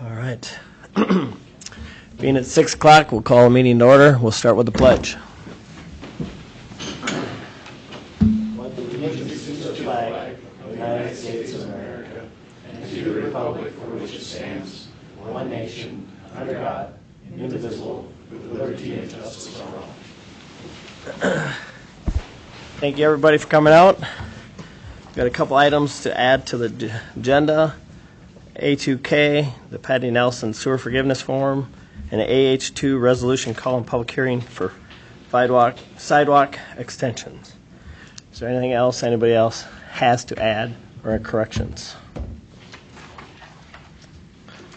All right. Being at 6 o'clock, we'll call the meeting to order. We'll start with the pledge. Allegiance to the flag of the United States of America and to the republic for which it stands, one nation, under God, indivisible, with liberty and justice for all. Thank you, everybody, for coming out. Got a couple items to add to the agenda. A2K, the Patty Nelson Sewer Forgiveness Form, and the AH2 resolution calling public hearing for sidewalk extensions. Is there anything else anybody else has to add or corrections?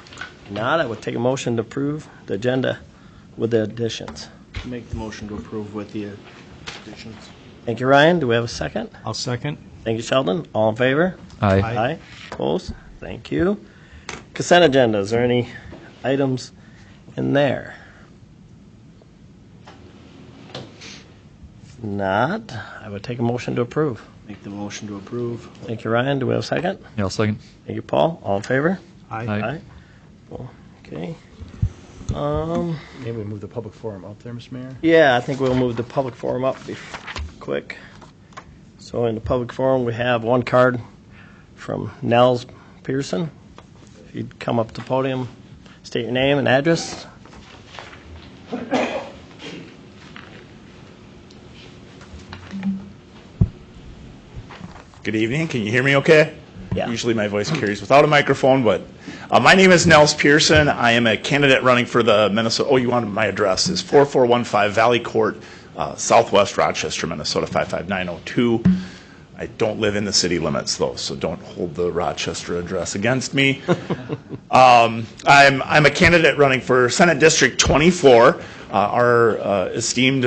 If not, I would take a motion to approve the agenda with the additions. Make the motion to approve with the additions. Thank you, Ryan. Do we have a second? I'll second. Thank you, Sheldon. All in favor? Aye. Aye. Opposed? Thank you. Consent agenda. Is there any items in there? Not. I would take a motion to approve. Make the motion to approve. Thank you, Ryan. Do we have a second? Yeah, I'll second. Thank you, Paul. All in favor? Aye. Well, okay. Maybe we move the public forum up there, Mr. Mayor? Yeah, I think we'll move the public forum up quick. So in the public forum, we have one card from Nels Pearson. If you'd come up to the podium, state your name and address. Good evening. Can you hear me okay? Yeah. Usually my voice carries without a microphone, but my name is Nels Pearson. I am a candidate running for the Minnesota, you wanted my address, is 4415 Valley Court, Southwest Rochester, Minnesota 55902. I don't live in the city limits, though, so don't hold the Rochester address against me. I'm a candidate running for Senate District 24. Our esteemed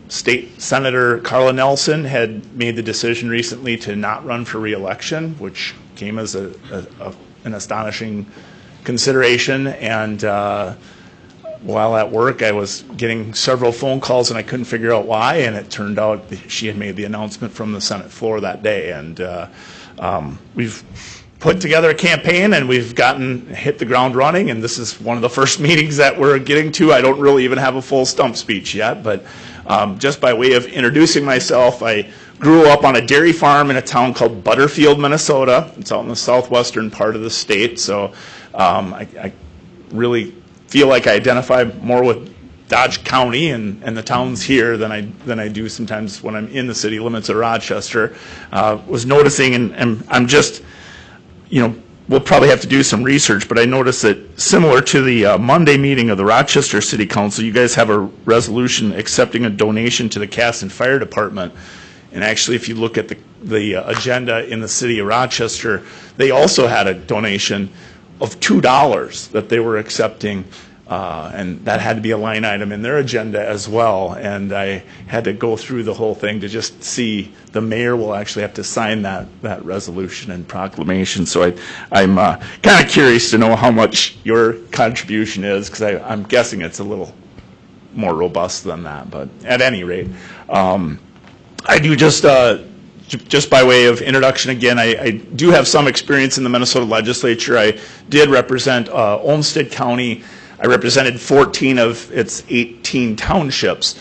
state senator Carla Nelson had made the decision recently to not run for re-election, which came as an astonishing consideration. And while at work, I was getting several phone calls, and I couldn't figure out why. And it turned out she had made the announcement from the Senate floor that day. And we've put together a campaign, and we've hit the ground running. And this is one of the first meetings that we're getting to. I don't really even have a full stump speech yet, but just by way of introducing myself, I grew up on a dairy farm in a town called Butterfield, Minnesota. It's out in the southwestern part of the state. So I really feel like I identify more with Dodge County and the towns here than I do sometimes when I'm in the city limits of Rochester. Was noticing, and I'm just, we'll probably have to do some research, but I noticed that similar to the Monday meeting of the Rochester City Council, you guys have a resolution accepting a donation to the Casson Fire Department. And actually, if you look at the agenda in the city of Rochester, they also had a donation of $2 that they were accepting, and that had to be a line item in their agenda as well. And I had to go through the whole thing to just see the mayor will actually have to sign that resolution and proclamation. So I'm kind of curious to know how much your contribution is, because I'm guessing it's a little more robust than that. But at any rate, I do just by way of introduction again, I do have some experience in the Minnesota legislature. I did represent Olmsted County. I represented 14 of its 18 townships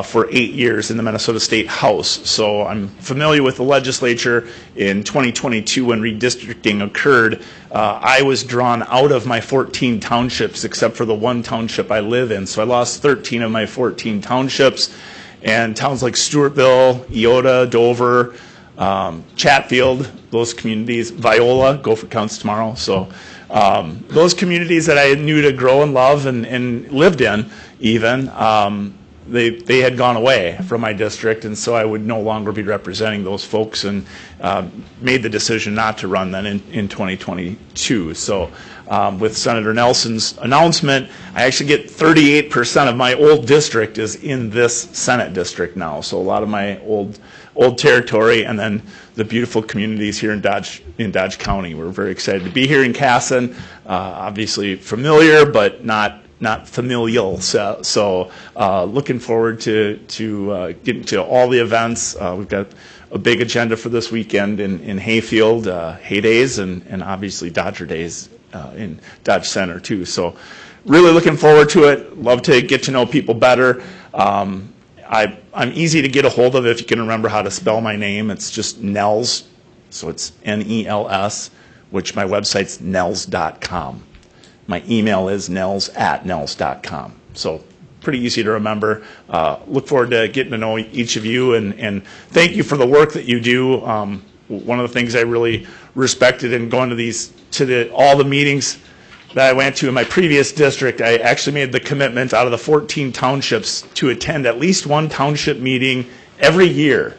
for 8 years in the Minnesota State House. So I'm familiar with the legislature. In 2022, when redistricting occurred, I was drawn out of my 14 townships except for the one township I live in. So I lost 13 of my 14 townships. And towns like Stewartville, Eota, Dover, Chatfield, those communities, Viola, Gopher counts tomorrow. So those communities that I knew to grow and love and lived in even, they had gone away from my district, and so I would no longer be representing those folks, and made the decision not to run then in 2022. So with Senator Nelson's announcement, I actually get 38% of my old district is in this Senate district now. So a lot of my old territory, and then the beautiful communities here in Dodge County. We're very excited to be here in Casson. Obviously familiar, but not familial. So looking forward to getting to all the events. We've got a big agenda for this weekend in Hayfield, Hay Days, and obviously Dodger Days in Dodge Center too. So really looking forward to it. Love to get to know people better. I'm easy to get a hold of if you can remember how to spell my name. It's just Nels, so it's Nels, which my website's nels.com. My email is nels@nels.com. So pretty easy to remember. Look forward to getting to know each of you, and thank you for the work that you do. One of the things I really respected in going to all the meetings that I went to in my previous district, I actually made the commitment out of the 14 townships to attend at least one township meeting every year.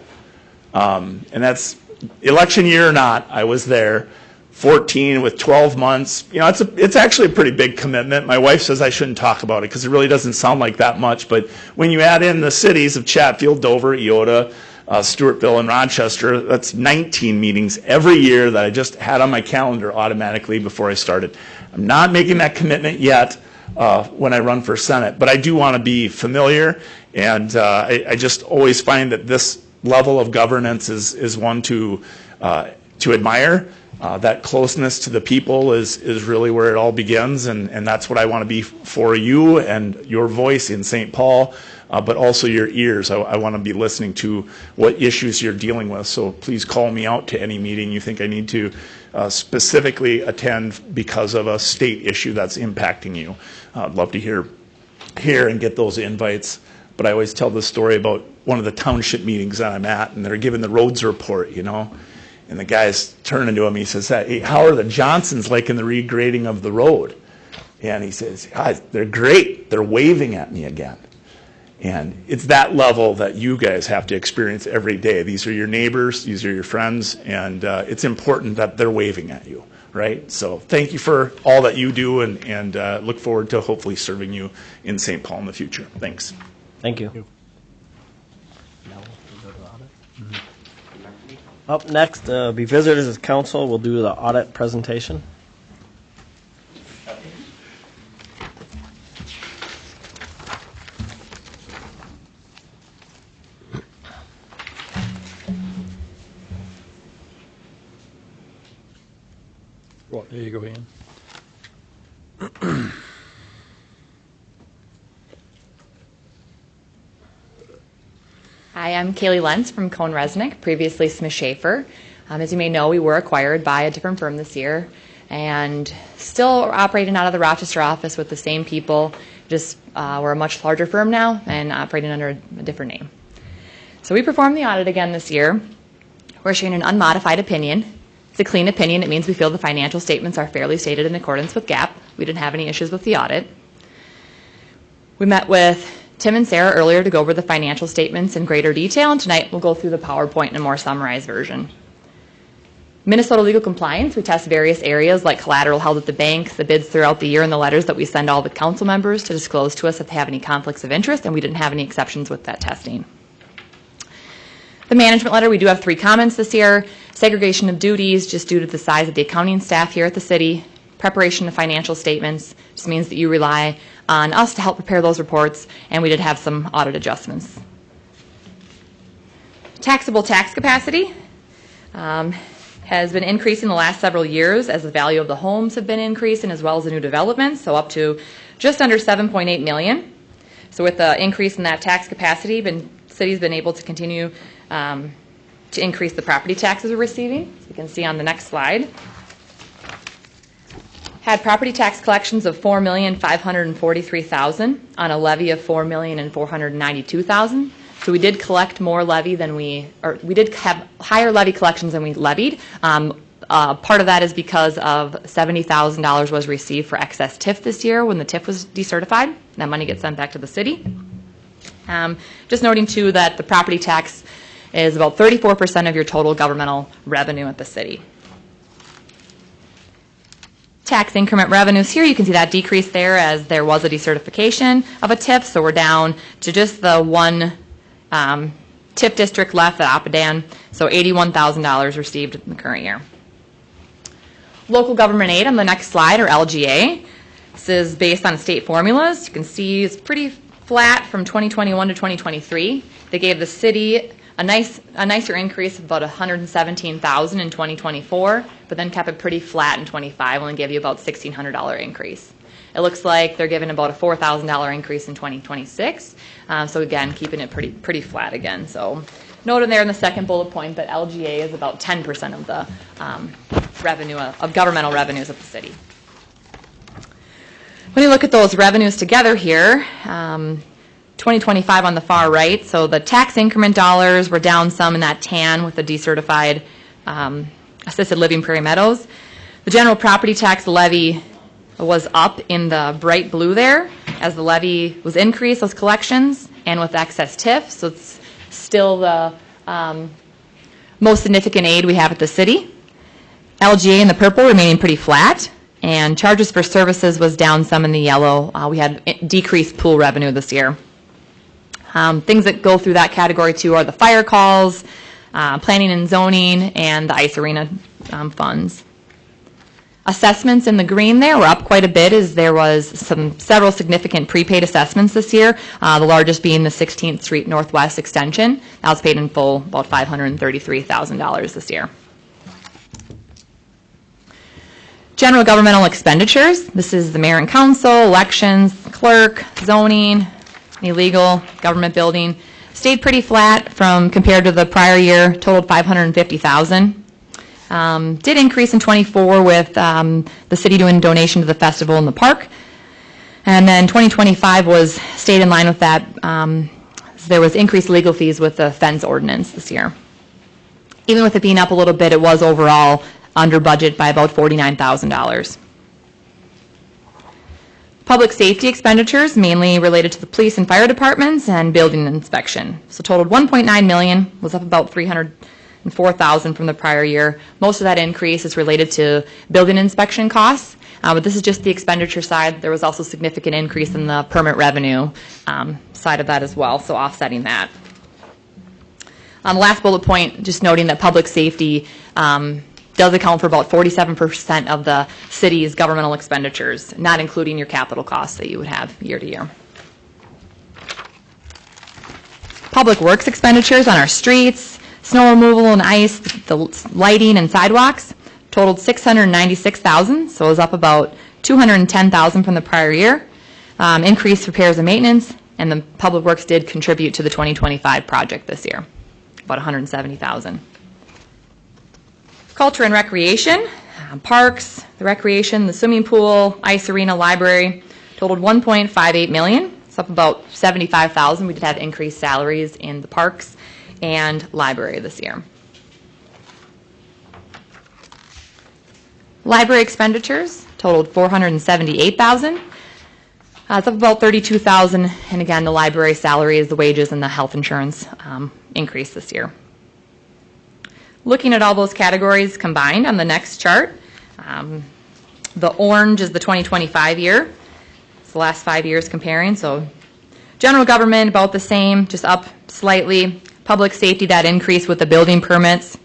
And that's election year or not, I was there. 14 with 12 months. You know, it's actually a pretty big commitment. My wife says I shouldn't talk about it because it really doesn't sound like that much. But when you add in the cities of Chatfield, Dover, Eoda, Stewartville, and Rochester, that's 19 meetings every year that I just had on my calendar automatically before I started. I'm not making that commitment yet when I run for Senate, but I do want to be familiar, and I just always find that this level of governance is one to admire. That closeness to the people is really where it all begins, and that's what I want to be for you and your voice in St. Paul, but also your ears. I want to be listening to what issues you're dealing with, so please call me out to any meeting you think I need to specifically attend because of a state issue that's impacting you. I'd love to hear and get those invites, but I always tell the story about one of the township meetings that I'm at, and they're giving the roads report, you know. And the guy's turning to him, he says, "Hey, how are the Johnsons like in the regrading of the road?" And he says, "They're great. They're waving at me again." And it's that level that you guys have to experience every day. These are your neighbors, these are your friends, and it's important that they're waving at you, right? So thank you for all that you do, and look forward to hopefully serving you in St. Paul in the future. Thanks. Thank you. Up next, be visitors as council. We'll do the audit presentation. Well, there you go, Ian. Hi, I'm Kaylee Lentz from Cone Resnick, previously Smith Schaefer. As you may know, we were acquired by a different firm this year and still operating out of the Rochester office with the same people, just we're a much larger firm now and operating under a different name. So we performed the audit again this year. We're issuing an unmodified opinion. It's a clean opinion. It means we feel the financial statements are fairly stated in accordance with GAAP. We didn't have any issues with the audit. We met with Tim and Sarah earlier to go over the financial statements in greater detail, and tonight we'll go through the PowerPoint in a more summarized version. Minnesota legal compliance, we test various areas like collateral held at the bank, the bids throughout the year, and the letters that we send all the council members to disclose to us if they have any conflicts of interest, and we didn't have any exceptions with that testing. The management letter, we do have 3 comments this year. Segregation of duties, just due to the size of the accounting staff here at the city. Preparation of financial statements just means that you rely on us to help prepare those reports, and we did have some audit adjustments. Taxable tax capacity has been increasing the last several years as the value of the homes have been increasing as well as the new developments, so up to just under $7.8 million. So with the increase in that tax capacity, the city's been able to continue to increase the property taxes we're receiving. So you can see on the next slide. Had property tax collections of $4,543,000 on a levy of $4,492,000. So we did collect more levy than we did have higher levy collections than we levied. Part of that is because of $70,000 was received for excess TIF this year when the TIF was decertified. That money gets sent back to the city. Just noting too that the property tax is about 34% of your total governmental revenue at the city. Tax increment revenues here, you can see that decrease there as there was a decertification of a TIF, so we're down to just the one TIF district left at Apadan, so $81,000 received in the current year. Local government aid on the next slide, or LGA. This is based on state formulas. You can see it's pretty flat from 2021 to 2023. They gave the city a nicer increase of about $117,000 in 2024, but then kept it pretty flat in 25, only gave you about $1,600 increase. It looks like they're giving about a $4,000 increase in 2026. So again, keeping it pretty flat again. So noted there in the second bullet point that LGA is about 10% of the revenue of governmental revenues of the city. When you look at those revenues together here, 2025 on the far right, so the tax increment dollars were down some in that tan with the decertified assisted living Prairie Meadows. The general property tax levy was up in the bright blue there as the levy was increased, those collections, and with excess TIF, so it's still the most significant aid we have at the city. LGA in the purple remaining pretty flat, and charges for services was down some in the yellow. We had decreased pool revenue this year. Things that go through that category too are the fire calls, planning and zoning, and the ice arena funds. Assessments in the green there were up quite a bit as there was several significant prepaid assessments this year, the largest being the 16th Street Northwest extension. That was paid in full, about $533,000 this year. General governmental expenditures. This is the mayor and council, elections, clerk, zoning, illegal government building. Stayed pretty flat from compared to the prior year, totaled $550,000. Did increase in 24 with the city doing donation to the festival in the park. And then 2025 stayed in line with that. There was increased legal fees with the fence ordinance this year. Even with it being up a little bit, it was overall under budget by about $49,000. Public safety expenditures, mainly related to the police and fire departments and building inspection. So totaled $1.9 million, was up about $304,000 from the prior year. Most of that increase is related to building inspection costs, but this is just the expenditure side. There was also significant increase in the permit revenue side of that as well, so offsetting that. On the last bullet point, just noting that public safety does account for about 47% of the city's governmental expenditures, not including your capital costs that you would have year to year. Public works expenditures on our streets, snow removal and ice, the lighting and sidewalks totaled $696,000, so it was up about $210,000 from the prior year. Increased repairs and maintenance, and the public works did contribute to the 2025 project this year, about $170,000. Culture and recreation, parks, the recreation, the swimming pool, ice arena, library, totaled $1.58 million. It's up about $75,000. We did have increased salaries in the parks and library this year. Library expenditures totaled $478,000. It's up about $32,000, and again, the library salaries, the wages, and the health insurance increased this year. Looking at all those categories combined on the next chart, the orange is the 2025 year. It's the last 5 years comparing, so general government about the same, just up slightly. Public safety, that increase with the building permits.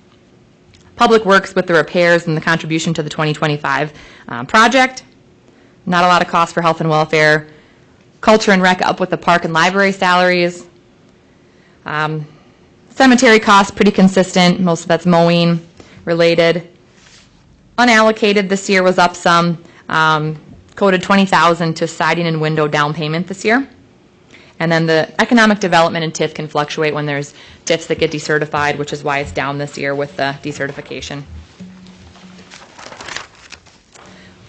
Public works with the repairs and the contribution to the 2025 project. Not a lot of cost for health and welfare. Culture and rec up with the park and library salaries. Cemetery costs pretty consistent. Most of that's mowing related. Unallocated this year was up some. Coded $20,000 to siding and window down payment this year. And then the economic development and TIF can fluctuate when there's TIFs that get decertified, which is why it's down this year with the decertification.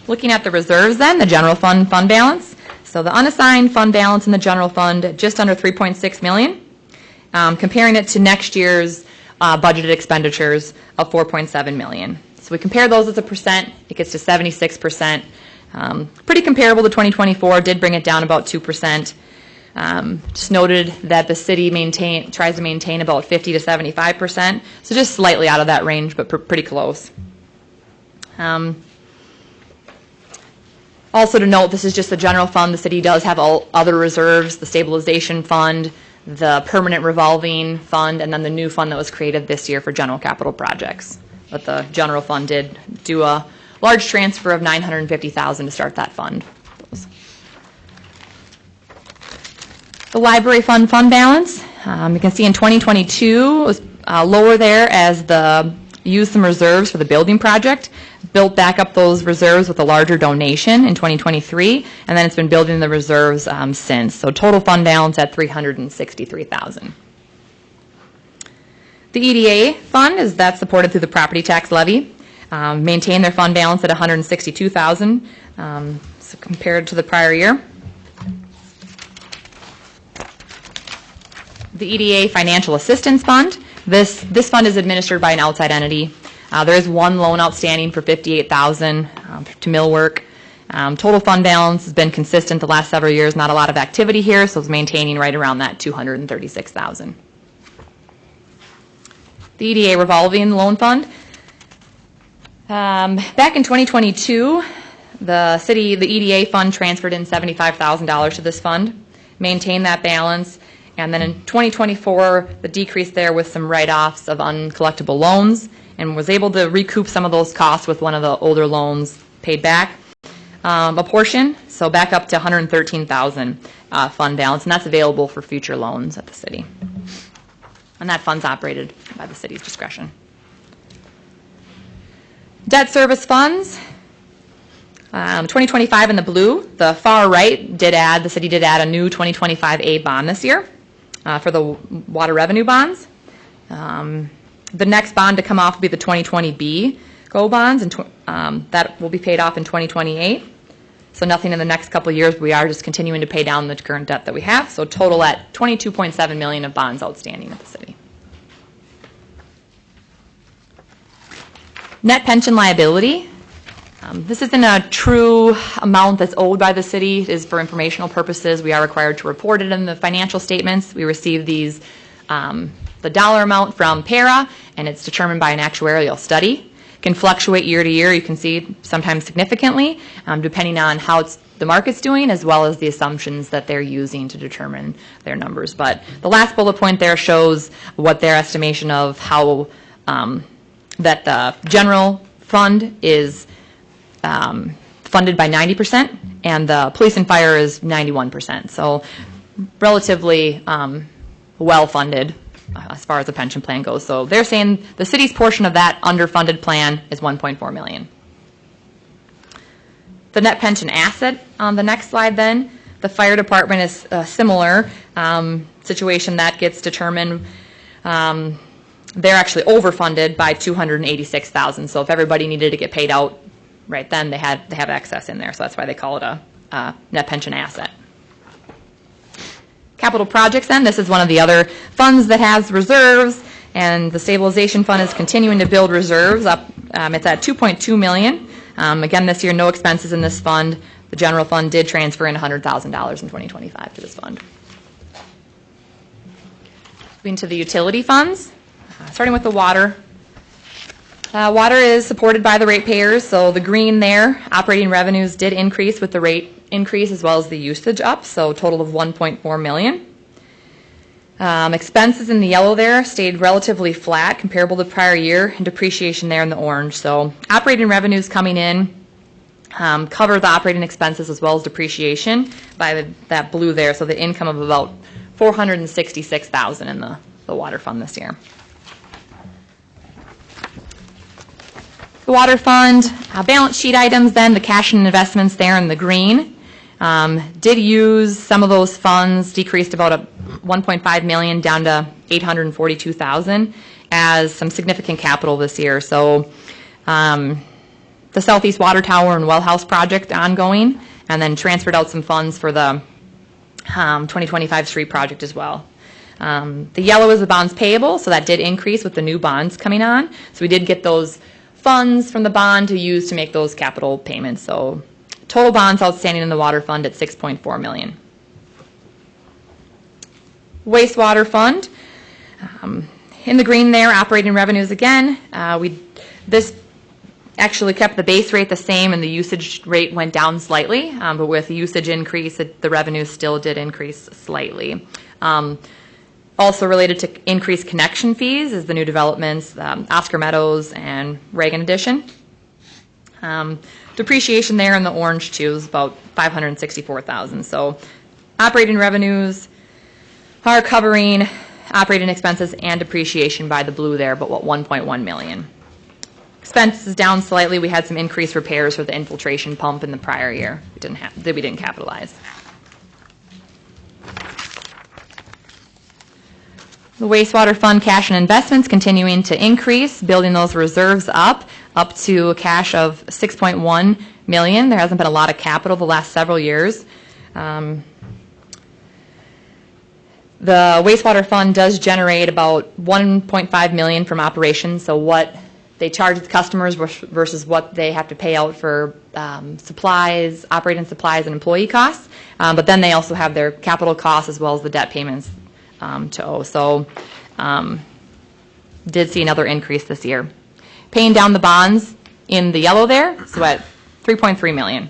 Looking at the reserves then, the general fund balance. So the unassigned fund balance in the general fund, just under $3.6 million. Comparing it to next year's budgeted expenditures of $4.7 million. So we compare those as a percent, it gets to 76%. Pretty comparable to 2024, did bring it down about 2%. Just noted that the city tries to maintain about 50 to 75%, so just slightly out of that range, but pretty close. Also to note, this is just the general fund. The city does have all other reserves, the stabilization fund, the permanent revolving fund, and then the new fund that was created this year for general capital projects. But the general fund did do a large transfer of $950,000 to start that fund. The library fund balance, You can see in 2022, it was lower there as the used some reserves for the building project, built back up those reserves with a larger donation in 2023, and then it's been building the reserves since. So total fund balance at $363,000. The EDA fund that's supported through the property tax levy. Maintain their fund balance at $162,000, so compared to the prior year. The EDA Financial Assistance Fund. This fund is administered by an outside entity. There is one loan outstanding for $58,000 to Millwork. Total fund balance has been consistent the last several years. Not a lot of activity here, so it's maintaining right around that $236,000. The EDA Revolving Loan Fund. Back in 2022, the EDA fund transferred in $75,000 to this fund, maintained that balance, and then in 2024, the decrease there with some write-offs of uncollectible loans, and was able to recoup some of those costs with one of the older loans paid back a portion, so back up to $113,000 fund balance, and that's available for future loans at the city. And that fund's operated by the city's discretion. Debt service funds, 2025 in the blue. The far right the city did add a new 2025A bond this year for the water revenue bonds. The next bond to come off will be the 2020B GO bonds, and that will be paid off in 2028. So nothing in the next couple of years, but we are just continuing to pay down the current debt that we have. So total at $22.7 million of bonds outstanding at the city. Net pension liability. This isn't a true amount that's owed by the city. It is for informational purposes. We are required to report it in the financial statements. We receive these, the dollar amount from PARA, and it's determined by an actuarial study. It can fluctuate year to year. You can see sometimes significantly, depending on how the market's doing, as well as the assumptions that they're using to determine their numbers. But the last bullet point there shows what their estimation of how that the general fund is funded by 90%, and the police and fire is 91%. So relatively well-funded as far as the pension plan goes. So they're saying the city's portion of that underfunded plan is $1.4 million. The net pension asset on the next slide then, the fire department is a similar situation that gets determined. They're actually overfunded by $286,000. So if everybody needed to get paid out right then, they have excess in there. So that's why they call it a net pension asset. Capital projects then, this is one of the other funds that has reserves, and the stabilization fund is continuing to build reserves up. It's at $2.2 million. Again, this year, no expenses in this fund. The general fund did transfer in $100,000 in 2025 to this fund. Moving to the utility funds, starting with the water. Water is supported by the ratepayers, so the green there, operating revenues did increase with the rate increase as well as the usage up, so a total of $1.4 million. Expenses in the yellow there stayed relatively flat, comparable to prior year, and depreciation there in the orange. So operating revenues coming in cover the operating expenses as well as depreciation by that blue there, so the income of about $466,000 in the water fund this year. The water fund, balance sheet items then, the cash and investments there in the green. Did use some of those funds, decreased about $1.5 million down to $842,000 as some significant capital this year. So the Southeast Water Tower and Well House project ongoing, and then transferred out some funds for the 2025 street project as well. The yellow is the bonds payable, so that did increase with the new bonds coming on. So we did get those funds from the bond to use to make those capital payments. So total bonds outstanding in the water fund at $6.4 million. Wastewater fund, in the green there, operating revenues again. This actually kept the base rate the same and the usage rate went down slightly, but with the usage increase, the revenues still did increase slightly. Also related to increased connection fees is the new developments, Oscar Meadows and Reagan Addition. Depreciation there in the orange too is about $564,000. So operating revenues are covering operating expenses and depreciation by the blue there, but 1.1 million. Expenses down slightly. We had some increased repairs for the infiltration pump in the prior year. We didn't capitalize. The wastewater fund cash and investments continuing to increase, building those reserves up to a cash of 6.1 million. There hasn't been a lot of capital the last several years. The wastewater fund does generate about 1.5 million from operations, so what they charge the customers versus what they have to pay out for supplies, operating supplies, and employee costs. But then they also have their capital costs as well as the debt payments to owe. So did see another increase this year. Paying down the bonds in the yellow there, so at 3.3 million.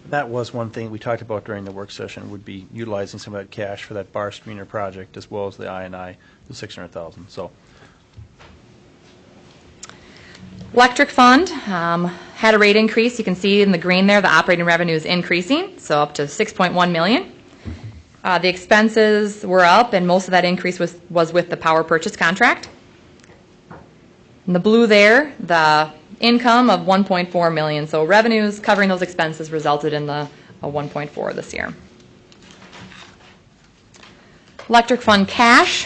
That was one thing we talked about during the work session, would be utilizing some of that cash for that bar screener project as well as the I&I, the 600,000. So Electric fund had a rate increase. You can see in the green there, the operating revenue is increasing, so up to 6.1 million. The expenses were up, and most of that increase was with the power purchase contract. In the blue there, the income of 1.4 million. So revenues covering those expenses resulted in the 1.4 this year. Electric fund cash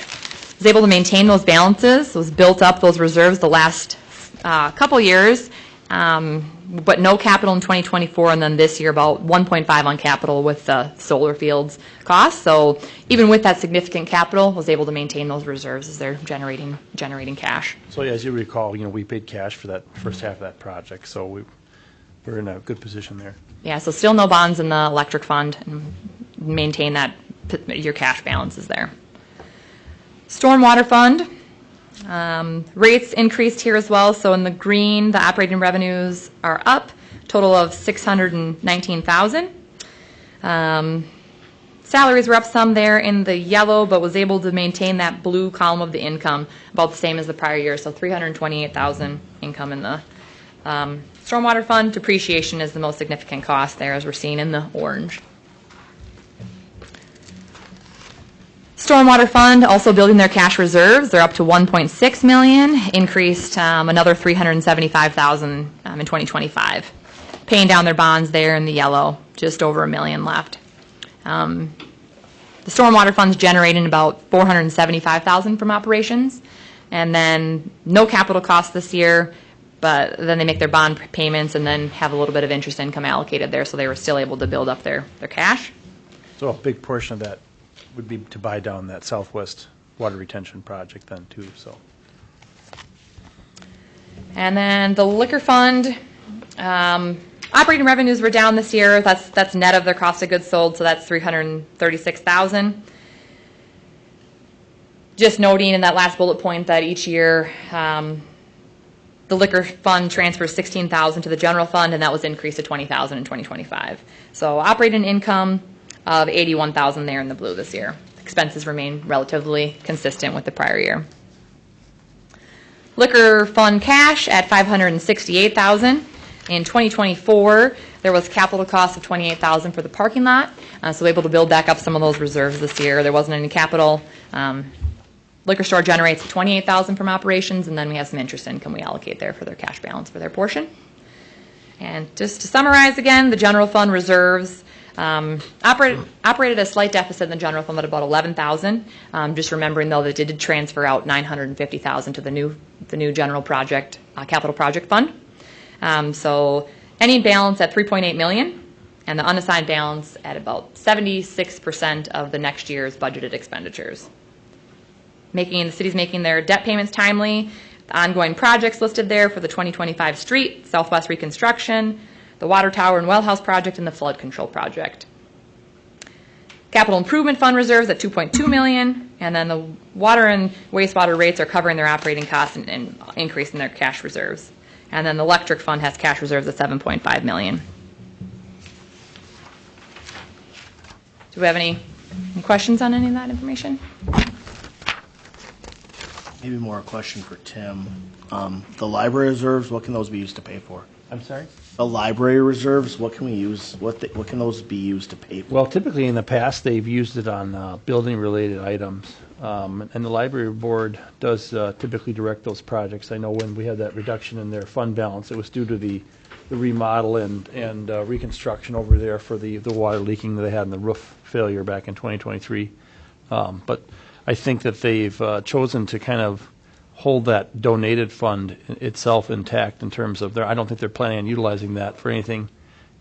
was able to maintain those balances, was built up those reserves the last couple years, but no capital in 2024, and then this year about 1.5 on capital with the solar fields costs. So even with that significant capital, was able to maintain those reserves as they're generating cash. So as you recall, we paid cash for that first half of that project, so we're in a good position there. Yeah, so still no bonds in the electric fund, and maintain that your cash balance is there. Stormwater fund. Rates increased here as well. So in the green, the operating revenues are up, total of 619,000. Salaries were up some there in the yellow, but was able to maintain that blue column of the income about the same as the prior year. So 328,000 income in the stormwater fund. Depreciation is the most significant cost there, as we're seeing in the orange. Stormwater fund also building their cash reserves. They're up to 1.6 million, increased another 375,000 in 2025. Paying down their bonds there in the yellow, just over $1 million left. The stormwater fund's generating about 475,000 from operations, and then no capital costs this year, but then they make their bond payments and then have a little bit of interest income allocated there, so they were still able to build up their cash. So a big portion of that would be to buy down that Southwest water retention project then too. So, and then the liquor fund, operating revenues were down this year. That's net of their cost of goods sold, so that's 336,000. Just noting in that last bullet point that each year the liquor fund transfers 16,000 to the general fund, and that was increased to 20,000 in 2025. So operating income of 81,000 there in the blue this year. Expenses remain relatively consistent with the prior year. Liquor fund cash at 568,000. In 2024, there was capital cost of 28,000 for the parking lot, so able to build back up some of those reserves this year. There wasn't any capital. Liquor store generates 28,000 from operations, and then we have some interest income we allocate there for their cash balance for their portion. And just to summarize again, the general fund reserves operated a slight deficit in the general fund at about 11,000. Just remembering though that it did transfer out 950,000 to the new general project capital project fund. So ending balance at 3.8 million, and the unassigned balance at about 76% of the next year's budgeted expenditures. The city's making their debt payments timely. The ongoing projects listed there for the 2025 street, Southwest reconstruction, the water tower and well house project, and the flood control project. Capital improvement fund reserves at 2.2 million, and then the water and wastewater rates are covering their operating costs and increasing their cash reserves. And then the electric fund has cash reserves at 7.5 million. Do we have any questions on any of that information? Maybe more a question for Tim. The library reserves, what can those be used to pay for? I'm sorry? The library reserves, what can we use, what can those be used to pay for? Well, typically in the past, they've used it on building-related items. And the library board does typically direct those projects. I know when we had that reduction in their fund balance, it was due to the remodel and reconstruction over there for the water leaking that they had and the roof failure back in 2023. But I think that they've chosen to kind of hold that donated fund itself intact in terms of I don't think they're planning on utilizing that for anything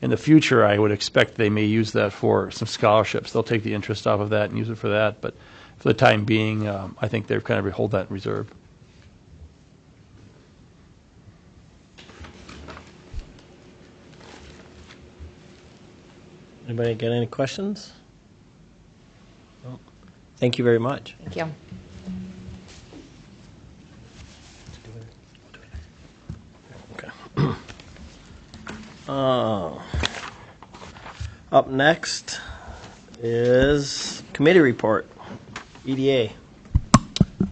in the future. I would expect they may use that for some scholarships. They'll take the interest off of that and use it for that. But for the time being, I think they've kind of hold that in reserve. Anybody got any questions? No. Thank you very much. Thank you. Up next is committee report, EDA.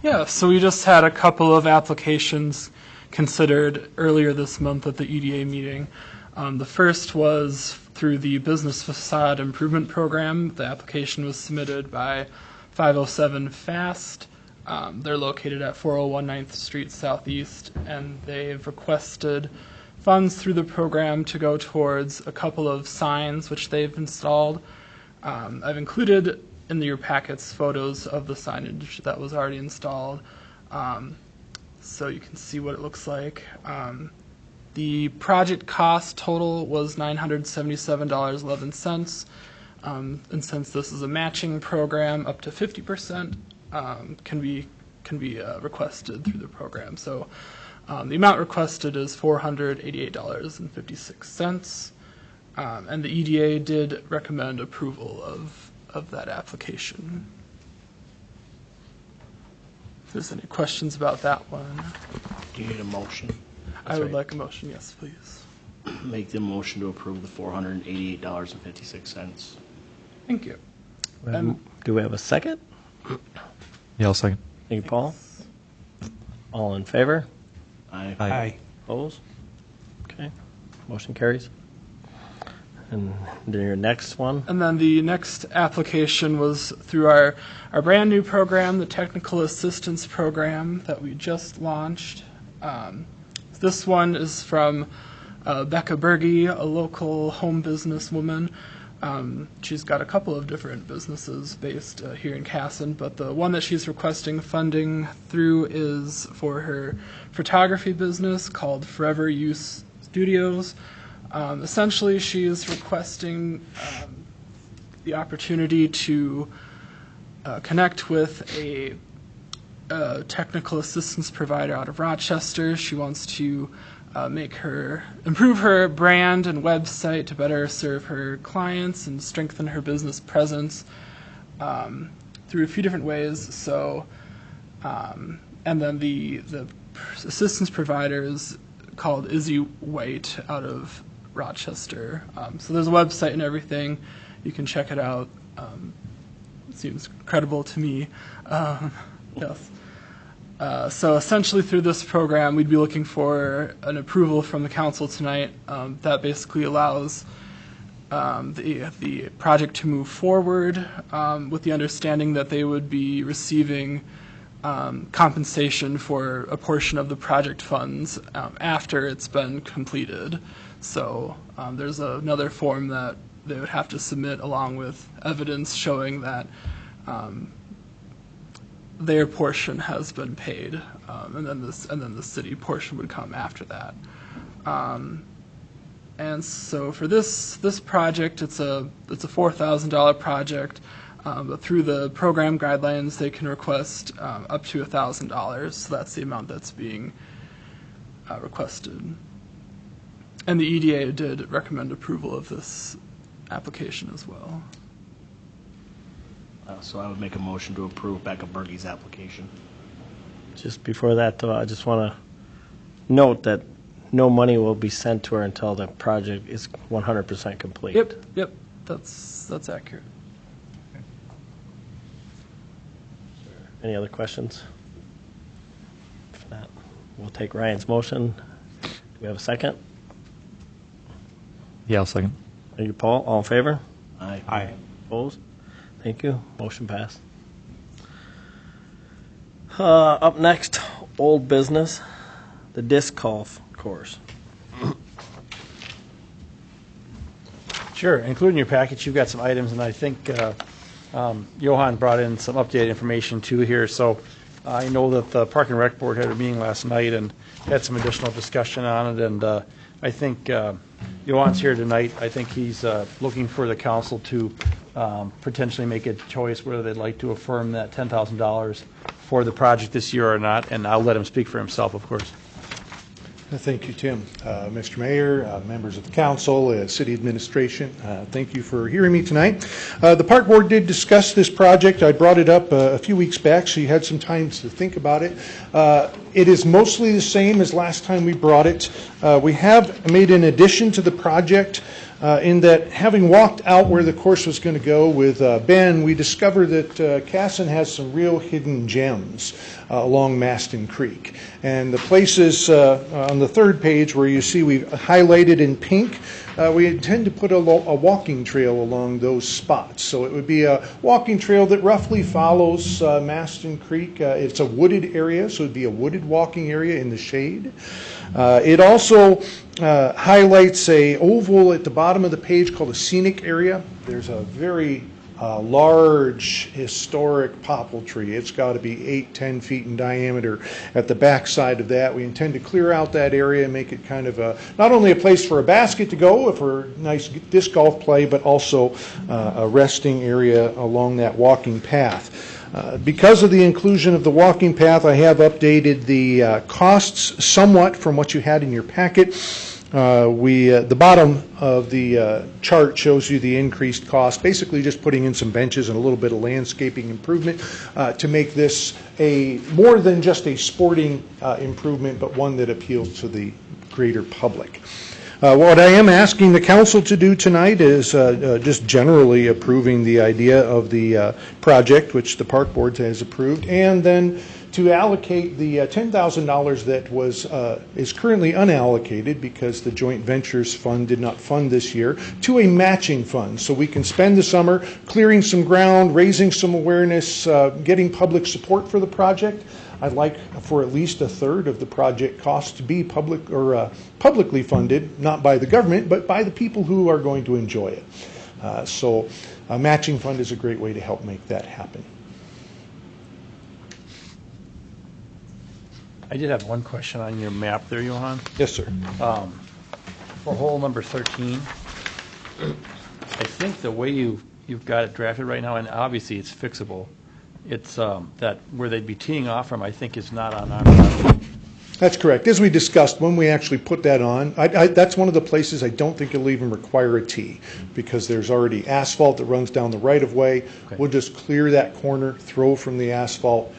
Yeah, so we just had a couple of applications considered earlier this month at the EDA meeting. The first was through the Business Facade Improvement Program. The application was submitted by 507 FAST. They're located at 401 9th Street Southeast, and they've requested funds through the program to go towards a couple of signs which they've installed. I've included in your packets photos of the signage that was already installed, so you can see what it looks like. The project cost total was $977.11, and since this is a matching program, up to 50% can be requested through the program. So the amount requested is $488.56, and the EDA did recommend approval of that application. If there's any questions about that one, Do you need a motion? I would like a motion. Yes, please. Make the motion to approve the $488.56. Thank you. Do we have a second? Yeah, I'll second. Thank you, Paul. All in favor? Aye. Opposed? Okay, motion carries. And then your next one? And then the next application was through our brand new program, the Technical Assistance Program that we just launched. This one is from Becca Berge, a local home business woman. She's got a couple of different businesses based here in Casson, but the one that she's requesting funding through is for her photography business called Forever Use Studios. Essentially, she is requesting the opportunity to connect with a technical assistance provider out of Rochester. She wants to improve her brand and website to better serve her clients and strengthen her business presence through a few different ways. So, and then the assistance provider is called Izzy White out of Rochester. So there's a website and everything. You can check it out. It seems credible to me. Yes. So essentially through this program, we'd be looking for an approval from the council tonight that basically allows the project to move forward with the understanding that they would be receiving compensation for a portion of the project funds after it's been completed. So there's another form that they would have to submit along with evidence showing that their portion has been paid, and then the city portion would come after that. And so for this project, it's a $4,000 project, but through the program guidelines, they can request up to $1,000. So that's the amount that's being requested. And the EDA did recommend approval of this application as well. So I would make a motion to approve Becca Berge's application. Just before that, though, I just want to note that no money will be sent to her until the project is 100% complete. Yep, that's accurate. Any other questions? If not, we'll take Ryan's motion. Do we have a second? Yeah, I'll second. Thank you, Paul. All in favor? Aye. Aye. Opposed? Thank you. Motion passed. Up next, old business, the disc golf course. Sure, including your package, you've got some items, and I think Johan brought in some updated information too here. So I know that the Park and Rec Board had a meeting last night and had some additional discussion on it, and I think Johan's here tonight. I think he's looking for the council to potentially make a choice whether they'd like to affirm that $10,000 for the project this year or not, and I'll let him speak for himself, of course. Thank you, Tim. Mr. Mayor, members of the council, city administration, thank you for hearing me tonight. The Park Board did discuss this project. I brought it up a few weeks back, so you had some time to think about it. It is mostly the same as last time we brought it. We have made an addition to the project in that, having walked out where the course was going to go with Ben, we discovered that Casson has some real hidden gems along Maston Creek. And the places on the third page where you see we've highlighted in pink, we intend to put a walking trail along those spots. So it would be a walking trail that roughly follows Maston Creek. It's a wooded area, so it would be a wooded walking area in the shade. It also highlights a oval at the bottom of the page called a scenic area. There's a very large historic popple tree. It's got to be 8-10 feet in diameter at the back side of that. We intend to clear out that area and make it kind of not only a place for a basket to go for nice disc golf play, but also a resting area along that walking path. Because of the inclusion of the walking path, I have updated the costs somewhat from what you had in your packet. The bottom of the chart shows you the increased cost, basically just putting in some benches and a little bit of landscaping improvement to make this a more than just a sporting improvement, but one that appeals to the greater public. What I am asking the council to do tonight is just generally approving the idea of the project, which the Park Board has approved, and then to allocate the $10,000 that is currently unallocated because the Joint Ventures Fund did not fund this year, to a matching fund, so we can spend the summer clearing some ground, raising some awareness, getting public support for the project. I'd like for at least a third of the project cost to be publicly funded, not by the government, but by the people who are going to enjoy it. So a matching fund is a great way to help make that happen. I did have one question on your map there, Johan. Yes, sir. For hole number 13, I think the way you've got it drafted right now, and obviously it's fixable, it's that where they'd be teeing off from, I think, is not on our property. That's correct. As we discussed, when we actually put that on, that's one of the places I don't think it'll even require a tee, because there's already asphalt that runs down the right-of-way. Okay. We'll just clear that corner, throw from the asphalt,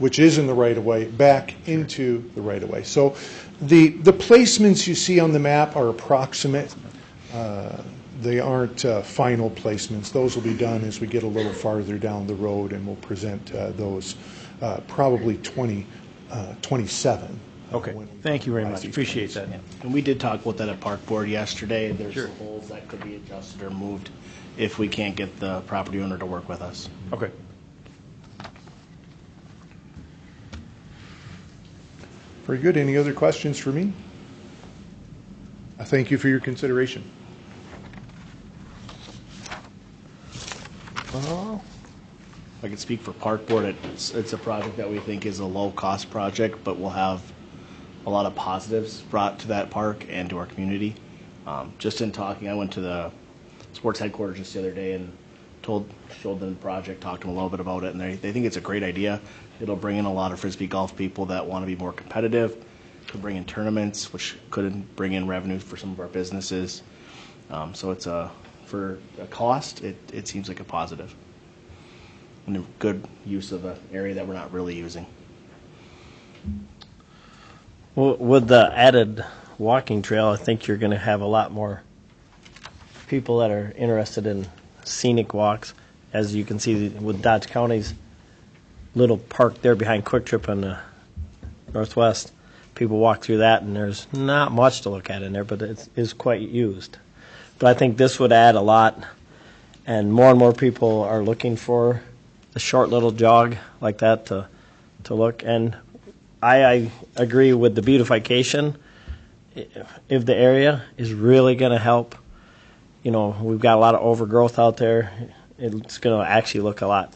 which is in the right-of-way, back into the right-of-way. So the placements you see on the map are approximate. They aren't final placements. Those will be done as we get a little farther down the road, and we'll present those probably 27. Okay, thank you very much. Appreciate that. And we did talk about that at Park Board yesterday. There's Sure. some holes that could be adjusted or moved if we can't get the property owner to work with us. Okay. Very good. Any other questions for me? I thank you for your consideration. If I could speak for Park Board, it's a project that we think is a low-cost project, but will have a lot of positives brought to that park and to our community. Just in talking, I went to the sports headquarters just the other day and showed them the project, talked to them a little bit about it, and they think it's a great idea. It'll bring in a lot of Frisbee golf people that want to be more competitive, could bring in tournaments, which could bring in revenue for some of our businesses. So it's for a cost, it seems like a positive and a good use of an area that we're not really using. Well, with the added walking trail, I think you're going to have a lot more people that are interested in scenic walks. As you can see with Dodge County's little park there behind Quick Trip on the northwest, people walk through that, and there's not much to look at in there, but it is quite used. But I think this would add a lot, and more people are looking for a short little jog like that to look. And I agree with the beautification. If the area is really going to help, you know, we've got a lot of overgrowth out there. It's going to actually look a lot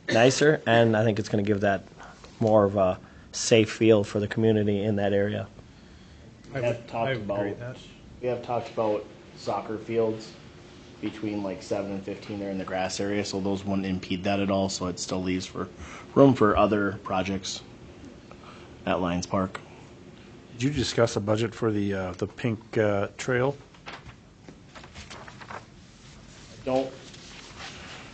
nicer, and I think it's going to give that more of a safe feel for the community in that area. We have talked about soccer fields between like 7 and 15 there in the grass area, so those wouldn't impede that at all, so it still leaves for room for other projects at Lions Park. Did you discuss a budget for the pink trail? Don't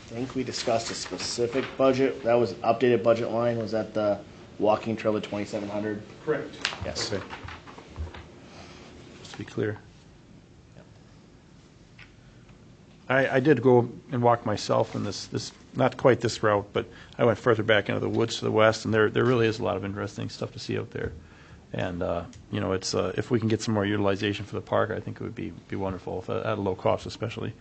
think we discussed a specific budget. That was updated budget line. Was that the walking trail at 2,700? Correct. Yes. Okay. Just to be clear. I did go and walk myself in this not quite this route, but I went further back into the woods to the west, and there really is a lot of interesting stuff to see out there. And you know, it's if we can get some more utilization for the park, I think it would be wonderful at a low cost, especially.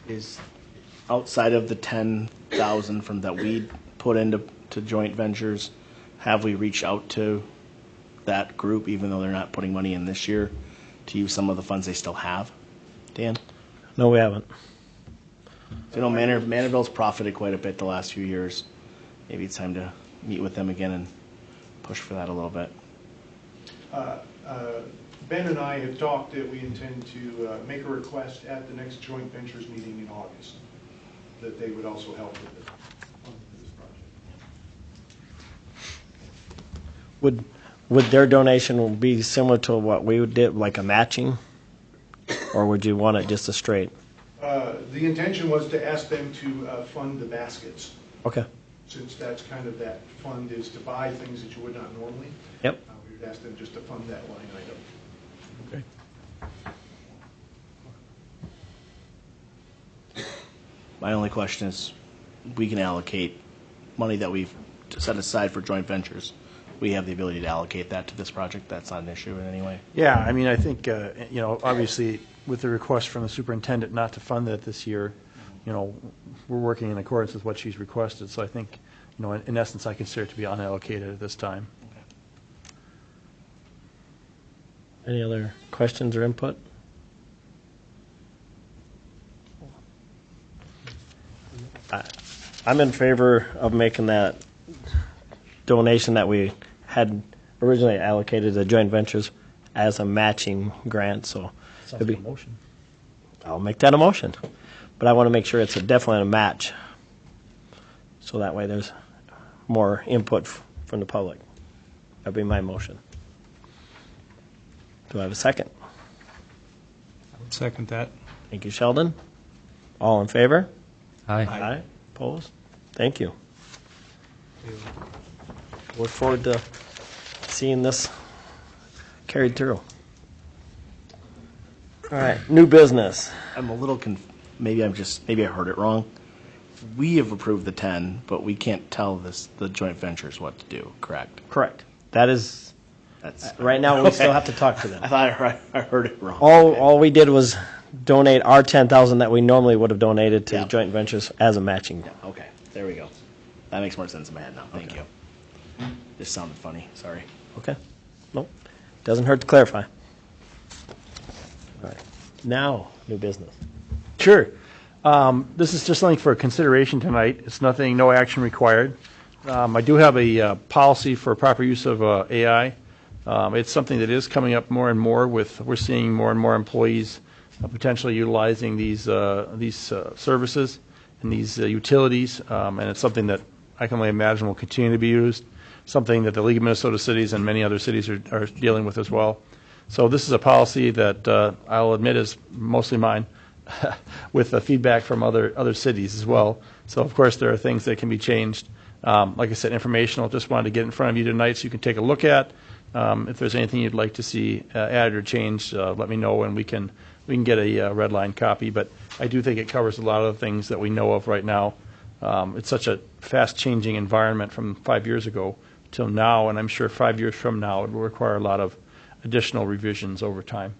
Is outside of the 10,000 from that we put into joint ventures, have we reached out to that group, even though they're not putting money in this year, to use some of the funds they still have? Dan? No, we haven't. You know, Manorville's profited quite a bit the last few years. Maybe it's time to meet with them again and push for that a little bit. Ben and I have talked that we intend to make a request at the next joint ventures meeting in August, that they would also help with the funding for this project. Would their donation be similar to what we did, like a matching? Or would you want it just a straight? The intention was to ask them to fund the baskets, Okay. since that's kind of that fund is to buy things that you would not normally. Yep. We would ask them just to fund that line item. Okay. My only question is, we can allocate money that we've set aside for joint ventures. We have the ability to allocate that to this project. That's not an issue in any way. Yeah, I mean, I think, you know, obviously, with the request from the superintendent not to fund that this year, you know, we're working in accordance with what she's requested. So I think, you know, in essence, I consider it to be unallocated at this time. Any other questions or input? I'm in favor of making that donation that we had originally allocated to joint ventures as a matching grant, so Sounds like a motion. I'll make that a motion. But I want to make sure it's definitely a match, so that way there's more input from the public. That'd be my motion. Do I have a second? I would second that. Thank you, Sheldon. All in favor? Aye. Aye. Opposed? Thank you. Look forward to seeing this carried through. All right, new business. I'm a little maybe I heard it wrong. We have approved the 10, but we can't tell the joint ventures what to do, correct? Correct. That is, That's right now, we still have to talk to I them. thought I heard it wrong. All we did was donate our 10,000 that we normally would have donated to Yeah. the joint ventures as a matching. Yeah, okay, there we go. That makes more sense in my head now. Thank you. Just sounded funny. Sorry. Okay? Nope. Doesn't hurt to clarify. All right. Now, new business. Sure. This is just something for consideration tonight. It's nothing, no action required. I do have a policy for proper use of AI. It's something that is coming up more and more we're seeing more and more employees potentially utilizing these services and these utilities, and it's something that I can only imagine will continue to be used, something that the League of Minnesota Cities and many other cities are dealing with as well. So this is a policy that I'll admit is mostly mine, with feedback from other cities as well. So of course there are things that can be changed. Like I said, informational. Just wanted to get in front of you tonight so you can take a look at. If there's anything you'd like to see added or changed, let me know, and we can get a red line copy. But I do think it covers a lot of the things that we know of right now. It's such a fast-changing environment from 5 years ago till now, and I'm sure 5 years from now it will require a lot of additional revisions over time.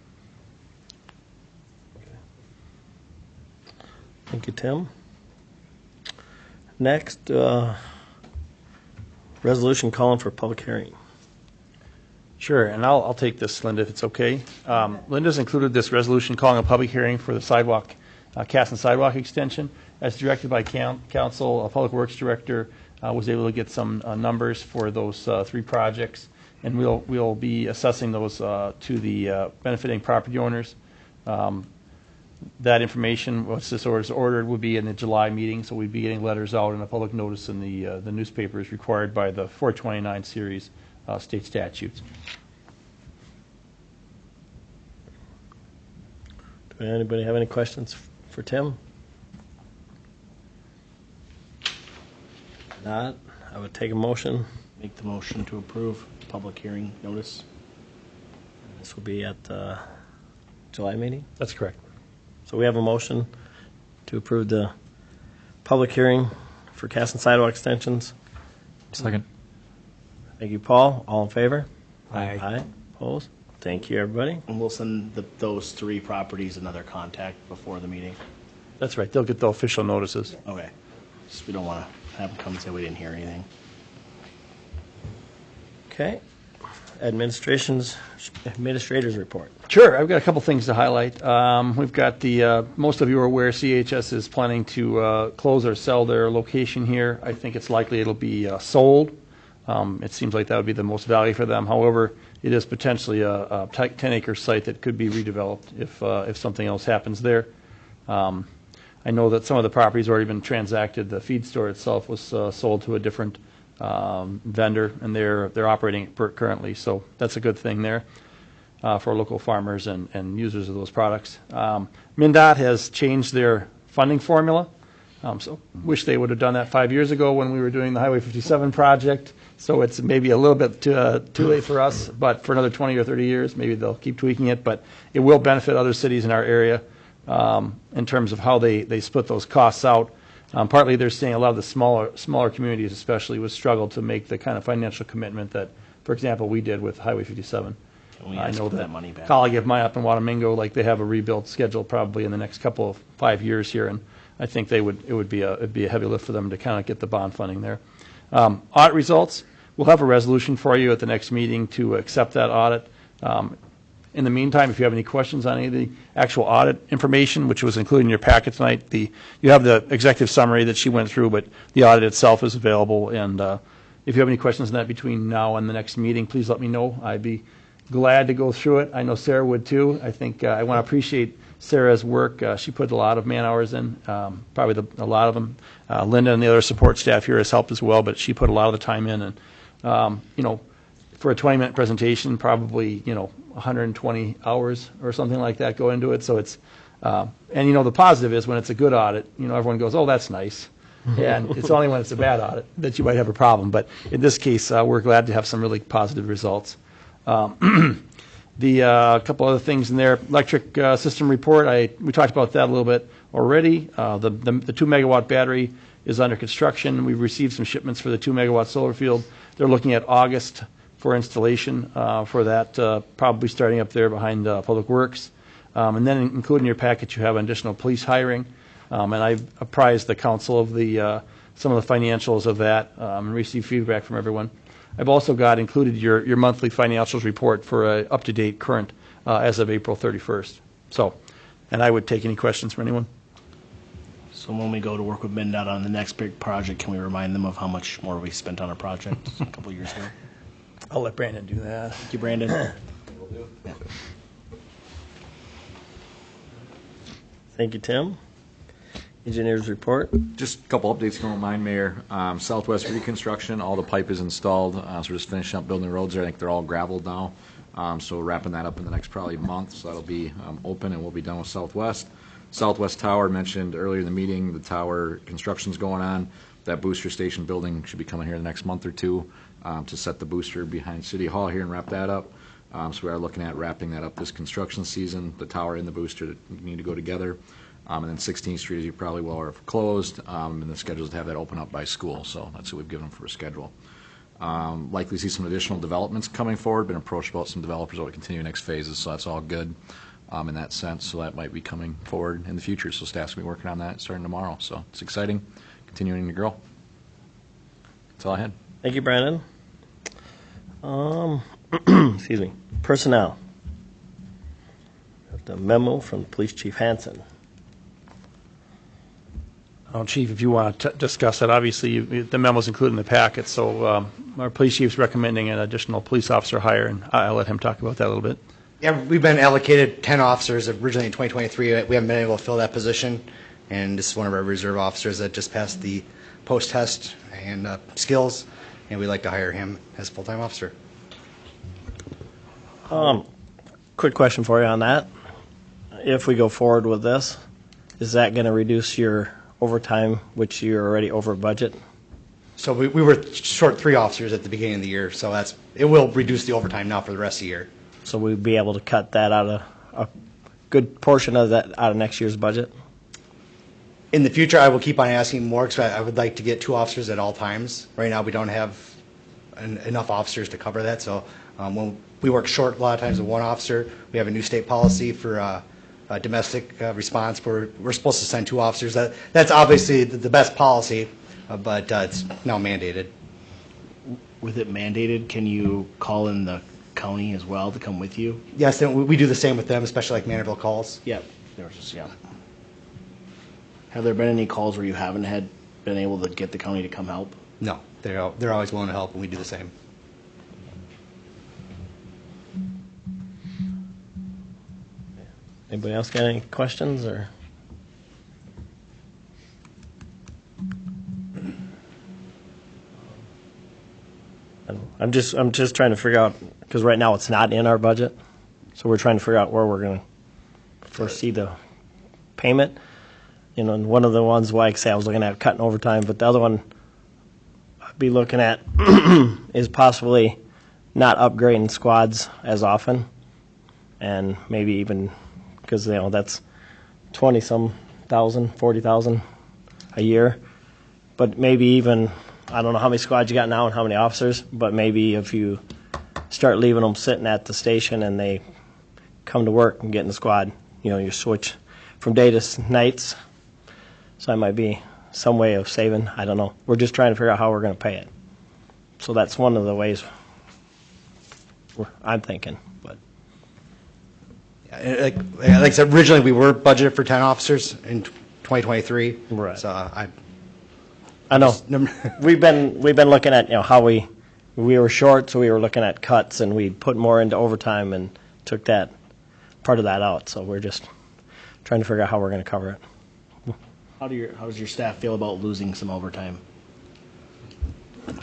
Thank you, Tim. Next, resolution calling for public hearing. Sure, and I'll take this, Linda, if it's okay. Linda's included this resolution calling a public hearing for the sidewalk, Casson sidewalk extension. As directed by council, a public works director was able to get some numbers for those 3 projects, and we'll be assessing those to the benefiting property owners. That information, once this order is ordered, will be in the July meeting, so we'd be getting letters out and a public notice in the newspapers required by the 429 series state statutes. Do anybody have any questions for Tim? Not, I would take a motion. Make the motion to approve public hearing notice. This will be at the July meeting. That's correct. So we have a motion to approve the public hearing for Casson sidewalk extensions. Second. Thank you, Paul. All in favor? Aye. Aye. Opposed? Thank you, everybody. And we'll send those 3 properties another contact before the meeting. That's right. They'll get the official notices. Okay. Just we don't want to have them come and say we didn't hear anything. Okay. Administrator's report. Sure, I've got a couple things to highlight. We've got most of you are aware CHS is planning to close or sell their location here. I think it's likely it'll be sold. It seems like that would be the most value for them. However, it is potentially a 10-acre site that could be redeveloped if something else happens there. I know that some of the property's already been transacted. The feed store itself was sold to a different vendor, and they're operating it currently, so that's a good thing there for local farmers and users of those products. MnDOT has changed their funding formula, so wish they would have done that 5 years ago when we were doing the Highway 57 project, so it's maybe a little bit too late for us, but for another 20 or 30 years, maybe they'll keep tweaking it, but it will benefit other cities in our area in terms of how they split those costs out. Partly they're seeing a lot of the smaller communities especially would struggle to make the kind of financial commitment that, for example, we did with Highway 57. Can we I ask know for that that money back? colleague of mine up in Watamingo, like they have a rebuild schedule probably in the next couple of 5 years here, and I think it would be a heavy lift for them to kind of get the bond funding there. Audit results, we'll have a resolution for you at the next meeting to accept that audit. In the meantime, if you have any questions on any of the actual audit information, which was included in your packet tonight, you have the executive summary that she went through, but the audit itself is available. And if you have any questions on that between now and the next meeting, please let me know. I'd be glad to go through it. I know Sarah would too. I think I want to appreciate Sarah's work. She put a lot of man hours in, probably a lot of them. Linda and the other support staff here has helped as well, but she put a lot of the time in. And, for a 20-minute presentation, probably, 120 hours or something like that go into it. So it's, and the positive is when it's a good audit, everyone goes, oh, that's nice. And it's only when it's a bad audit that you might have a problem. But in this case, we're glad to have some really positive results. The couple other things in there, electric system report, we talked about that a little bit already. The 2-megawatt battery is under construction. We've received some shipments for the 2-megawatt solar field. They're looking at August for installation for that, probably starting up there behind Public Works. And then including in your package, you have additional police hiring. And I've apprised the council of some of the financials of that and received feedback from everyone. I've also got included your monthly financials report for an up-to-date current as of April 31st. So, and I would take any questions from anyone. So when we go to work with MnDOT on the next big project, can we remind them of how much more we spent on a project a couple years ago? I'll let Brandon do that. Thank you, Brandon. Thank you, Tim. Engineers report. Just a couple updates, if you don't mind, Mayor. Southwest reconstruction, all the pipe is installed, so we're just finishing up building the roads there. I think they're all gravelled now. So wrapping that up in the next probably month, so that'll be open and we'll be done with Southwest. Southwest Tower, mentioned earlier in the meeting, the tower construction's going on. That booster station building should be coming here the next month or two to set the booster behind City Hall here and wrap that up. So we are looking at wrapping that up this construction season. The tower and the booster need to go together. And then 16th Street, as you probably well are closed, and the schedule is to have that open up by school. So that's what we've given them for a schedule. Likely see some additional developments coming forward. Been approached about some developers that will continue next phases, so that's all good. in that sense, so that might be coming forward in the future. So staff's going to be working on that starting tomorrow. So it's exciting, continuing to grow. That's all I had. Thank you, Brandon. Excuse me. Personnel. The memo from Police Chief Hansen. Chief, if you want to discuss that, obviously the memo's included in the packet, so our police chief's recommending an additional police officer hire, and I'll let him talk about that a little bit. Yeah, we've been allocated 10 officers originally in 2023. We haven't been able to fill that position, and this is one of our reserve officers that just passed the post-test and skills, and we'd like to hire him as a full-time officer. Quick question for you on that. If we go forward with this, is that going to reduce your overtime, which you're already over budget? So we were short 3 officers at the beginning of the year, so it will reduce the overtime now for the rest of the year. So we'd be able to cut that out of a good portion of that out of next year's budget? In the future, I will keep on asking more because I would like to get 2 officers at all times. Right now, we don't have enough officers to cover that, so when we work short a lot of times with 1 officer, we have a new state policy for domestic response where we're supposed to send 2 officers. That's obviously the best policy, but it's now mandated. With it mandated, can you call in the county as well to come with you? Yes, and we do the same with them, especially like Manorville calls. Yep. There was just, yeah. Have there been any calls where you haven't been able to get the county to come help? No, they're always willing to help, and we do the same. Anybody else got any questions or? I'm just trying to figure out, because right now it's not in our budget, so we're trying to figure out where we're going to foresee the payment. You know, and one of the ones, like I say, I was looking at cutting overtime, but the other one I'd be looking at is possibly not upgrading squads as often, and maybe even because that's 20-some thousand, 40,000 a year, but maybe even, I don't know how many squads you got now and how many officers, but maybe if you start leaving them sitting at the station and they come to work and get in the squad, you switch from day to nights. So that might be some way of saving. I don't know. We're just trying to figure out how we're going to pay it. So that's one of the ways I'm thinking. But Like I said, originally we were budgeted for 10 officers in 2023. Right. So I know we've been looking at how we were short, so we were looking at cuts, and we put more into overtime and took that part of that out. So we're just trying to figure out how we're going to cover it. How does your staff feel about losing some overtime?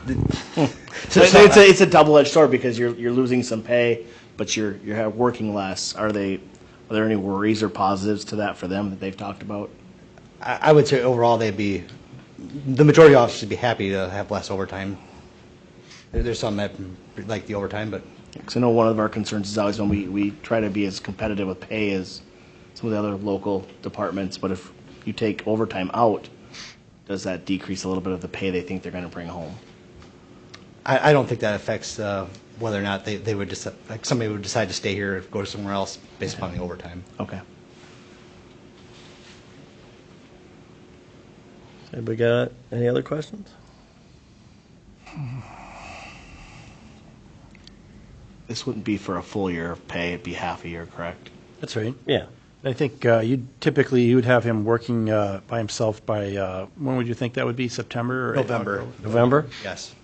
It's a double-edged sword because you're losing some pay, but you're working less. Are there any worries or positives to that for them that they've talked about? I would say overall the majority of officers would be happy to have less overtime. There's some that like the overtime, but Because I know one of our concerns is always when we try to be as competitive with pay as some of the other local departments, but if you take overtime out, does that decrease a little bit of the pay they think they're going to bring home? I don't think that affects whether or not they would decide, like somebody would decide to stay here or go somewhere else based upon the overtime. Okay. Anybody got any other questions? This wouldn't be for a full year of pay, it'd be half a year, correct? That's right. Yeah. I think you would have him working by himself by, when would you think that would be, September? Or November. November? Yes.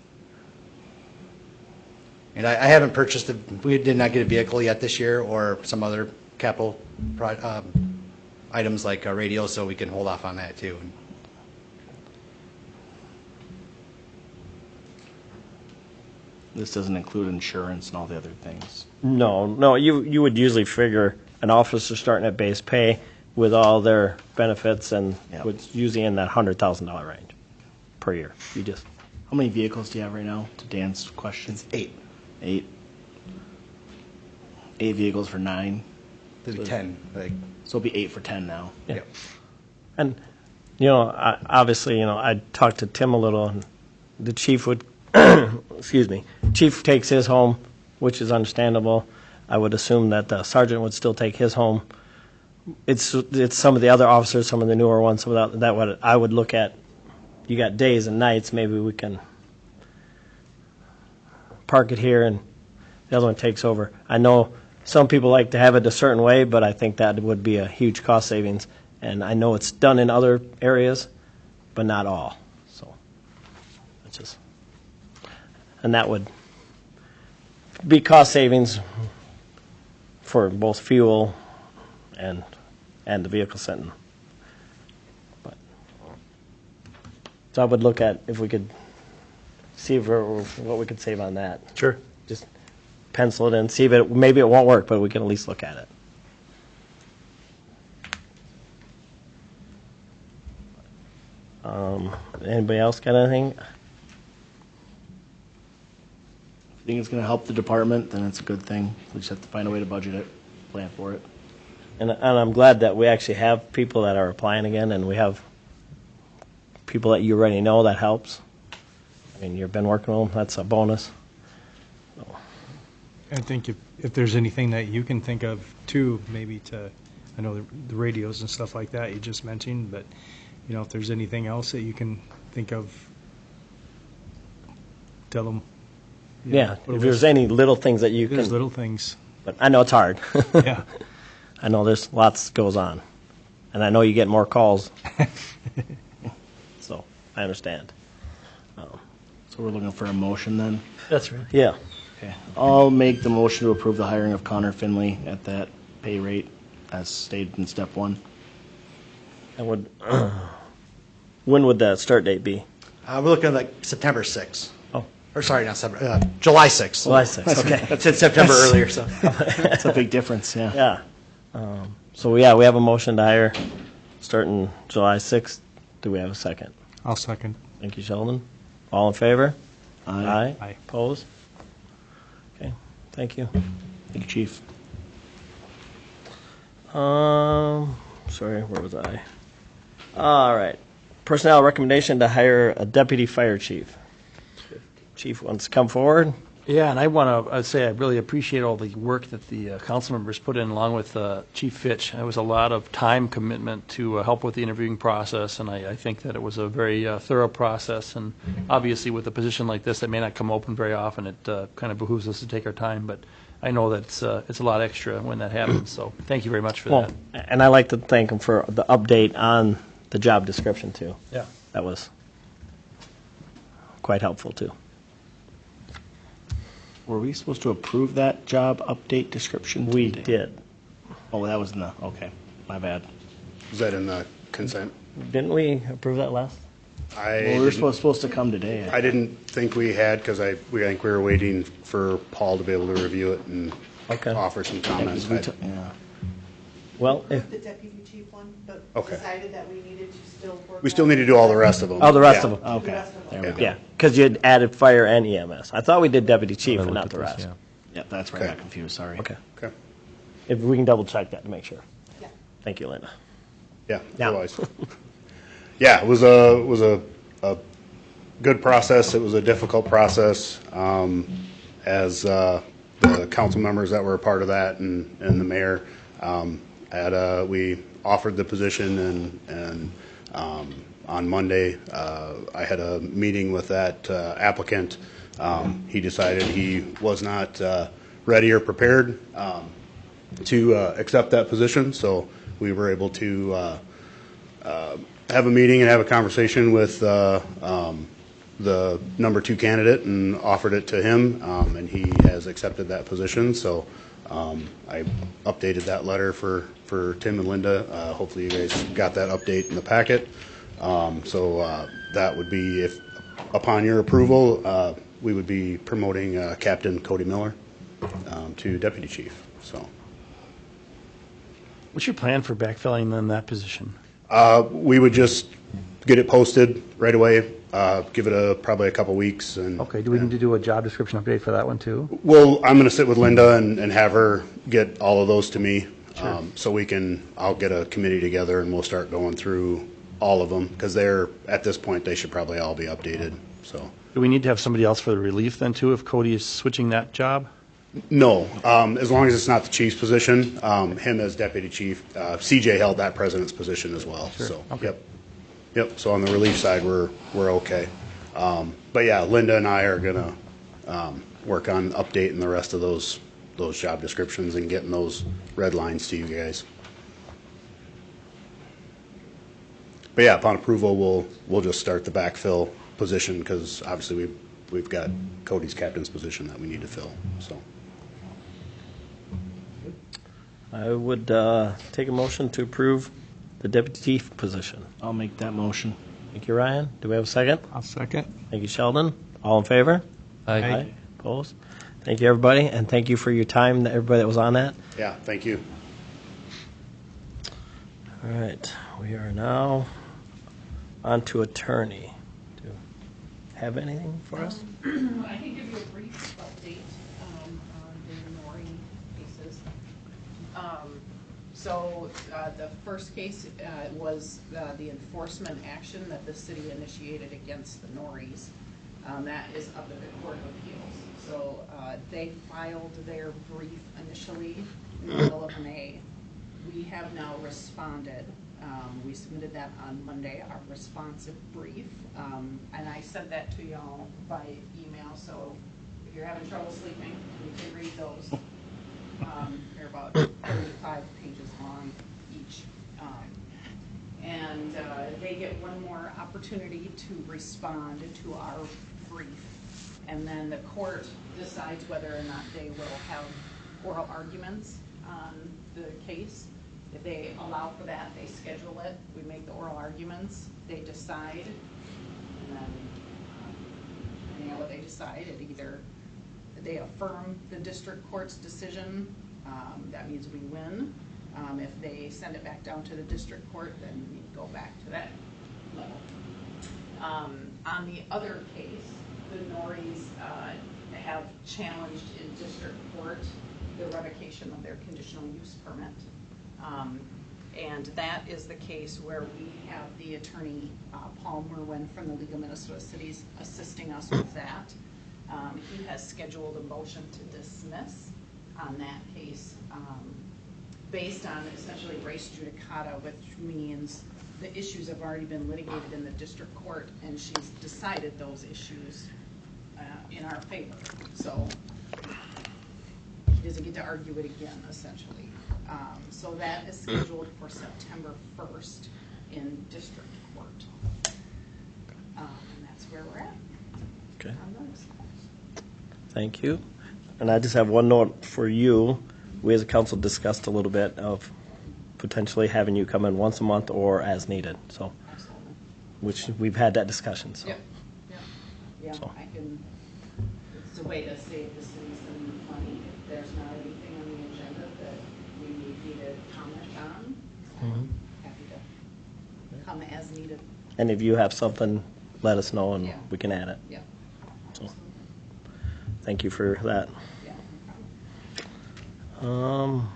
And I haven't purchased we did not get a vehicle yet this year or some other capital items like a radio, so we can hold off on that too. This doesn't include insurance and all the other things. No. You would usually figure an officer starting at base pay with all their benefits and Yep. was usually in that $100,000 range per year. How many vehicles do you have right now, to Dan's question? It's 8. 8. 8 vehicles for 9. It'll be 10. So it'll be 8 for 10 now. Yeah. Yep. And, obviously, I talked to Tim a little, and the chief would, excuse me, chief takes his home, which is understandable. I would assume that the sergeant would still take his home. It's some of the other officers, some of the newer ones, some of that what I would look at. You got days and nights, maybe we can park it here and the other one takes over. I know some people like to have it a certain way, but I think that would be a huge cost savings. And I know it's done in other areas, but not all. So, it's just, and that would be cost savings for both fuel and the vehicle sitting. But, so I would look at if we could see what we could save on that. Sure. Just pencil it in, see if maybe it won't work, but we can at least look at it. Anybody else got anything? If you think it's going to help the department, then it's a good thing. We just have to find a way to budget it, plan for it. And I'm glad that we actually have people that are applying again, and we have people that you already know. That helps. I mean, you've been working with them. That's a bonus. I think if there's anything that you can think of too, maybe I know the radios and stuff like that you just mentioned, but if there's anything else that you can think of, tell them. Yeah, if there's any little things that you can. There's little things. But I know it's hard. Yeah. I know there's lots goes on, and I know you get more calls. So I understand. So we're looking for a motion then? That's right. Yeah. Okay. I'll make the motion to approve the hiring of Connor Finley at that pay rate as stated in step 1. And when would that start date be? We're looking at like September 6th. Oh. Or sorry, not September, July 6th. July 6th. Okay. I said September earlier, so. That's a big difference, yeah. Yeah. So we have a motion to hire starting July 6th. Do we have a second? I'll second. Thank you, Sheldon. All in favor? Aye. Aye. Opposed? Okay. Thank you. Thank you, Chief. Sorry, where was I? All right. Personnel recommendation to hire a deputy fire chief. Chief wants to come forward. Yeah, and I want to say I really appreciate all the work that the council members put in along with Chief Fitch. It was a lot of time commitment to help with the interviewing process, and I think that it was a very thorough process. And obviously with a position like this that may not come open very often, it kind of behooves us to take our time. But I know that it's a lot extra when that happens, so thank you very much for that. And I like to thank him for the update on the job description, too. Yeah. That was quite helpful, too. Were we supposed to approve that job update description? We today? did. Oh, that was in the, okay, my bad. Is that in the consent? Didn't we approve that last? Well, we were supposed to come today. I didn't think we had, because I think we were waiting for Paul to be able to review it and Okay. offer some comments. Yeah. Well, if, The deputy chief one, but Okay. decided that we needed to still work. We still need to do all the rest of them. oh, the rest Yeah. of them. Okay, there we go. Yeah, because you had added fire and EMS. I thought we did deputy chief and not the rest. Yep, that's where I Okay. got confused, sorry. Okay. Okay. If we can double check that to make sure. Yeah. Thank you, Linda. Yeah, Now. otherwise. Yeah, it was a good process. It was a difficult process. As the council members that were a part of that and the mayor, we offered the position and on Monday, I had a meeting with that applicant. He decided he was not ready or prepared to accept that position, so we were able to have a meeting and have a conversation with the number 2 candidate and offered it to him, and he has accepted that position. So I updated that letter for Tim and Linda. Hopefully you guys got that update in the packet. So that would be, if upon your approval, we would be promoting Captain Cody Miller to deputy chief. So What's your plan for backfilling in that position? we would just get it posted right away. Give it probably a couple weeks. And Okay, do we need to do a job description update for that one too? well, I'm going to sit with Linda and have her get all of those to me. So I'll get a committee together and we'll start going through all of them, because at this point, they should probably all be updated. So Do we need to have somebody else for the relief then too, if Cody is switching that job? No, as long as it's not the chief's position, him as deputy chief. CJ held that president's position as well, so, yep. Yep, so on the relief side, we're okay. But yeah, Linda and I are gonna work on updating the rest of those job descriptions and getting those red lines to you guys. But yeah, upon approval, we'll just start the backfill position, because obviously we've got Cody's captain's position that we need to fill, so. I would take a motion to approve the deputy chief position. I'll make that motion. Thank you, Ryan. Do we have a second? I'll second. Thank you, Sheldon. All in favor? Aye. Opposed? Thank you, everybody, and thank you for your time, everybody that was on that. Yeah, thank you. All right, we are now on to attorney. Do you have anything for us? I can give you a brief update on the Nori cases. So the first case was the enforcement action that the city initiated against the Noris. That is up at the Court of Appeals. So they filed their brief initially in the middle of May. We have now responded. We submitted that on Monday, our responsive brief, and I sent that to y'all by email, so if you're having trouble sleeping, you can read those. They're about 35 pages long each. And they get one more opportunity to respond to our brief, and then the court decides whether or not they will have oral arguments on the case. If they allow for that, they schedule it. We make the oral arguments. They decide, and then depending on what they decide, it either they affirm the district court's decision. That means we win. If they send it back down to the district court, then we go back to that level. On the other case, the Noris have challenged in district court the revocation of their conditional use permit. And that is the case where we have the attorney, Paul Merwin from the League of Minnesota Cities, assisting us with that. He has scheduled a motion to dismiss on that case based on essentially res judicata, which means the issues have already been litigated in the district court, and she's decided those issues in our favor. So he doesn't get to argue it again, essentially. So that is scheduled for September 1st in district court. And that's where we're at. Okay. On those. Thank you. And I just have one note for you. We as a council discussed a little bit of potentially having you come in once a month or as needed. So, Absolutely. which we've had that discussion. So. Yep. Yeah, So. I can, it's a way to save the city some money if there's not anything on the agenda that we need to comment on. Mhm. Happy to come as needed. And if you have something, let us know and Yeah. we can add it. Yeah. So, thank you for that. Yeah, no problem.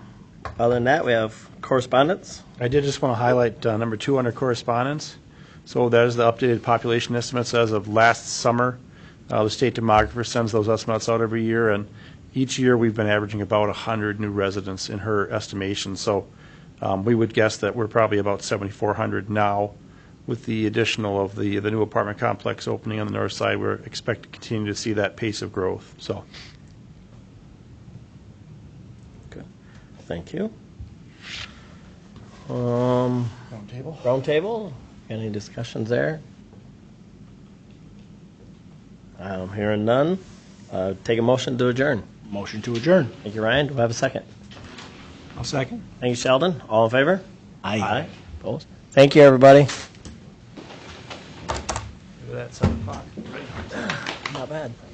Other than that, we have correspondence. I did just want to highlight number 2 under correspondence. So that is the updated population estimates as of last summer. The state demographer sends those estimates out every year, and each year we've been averaging about 100 new residents in her estimation. So we would guess that we're probably about 7,400 now. With the additional of the new apartment complex opening on the north side, we're expected to continue to see that pace of growth. So. Good. Thank you. Roundtable. Roundtable. Any discussions there? I'm hearing none. Take a motion to adjourn. Motion to adjourn. Thank you, Ryan. Do we have a second? I'll second. Thank you, Sheldon. All in favor? Aye. Opposed? Thank you, everybody. That's 7 o'clock. Not bad.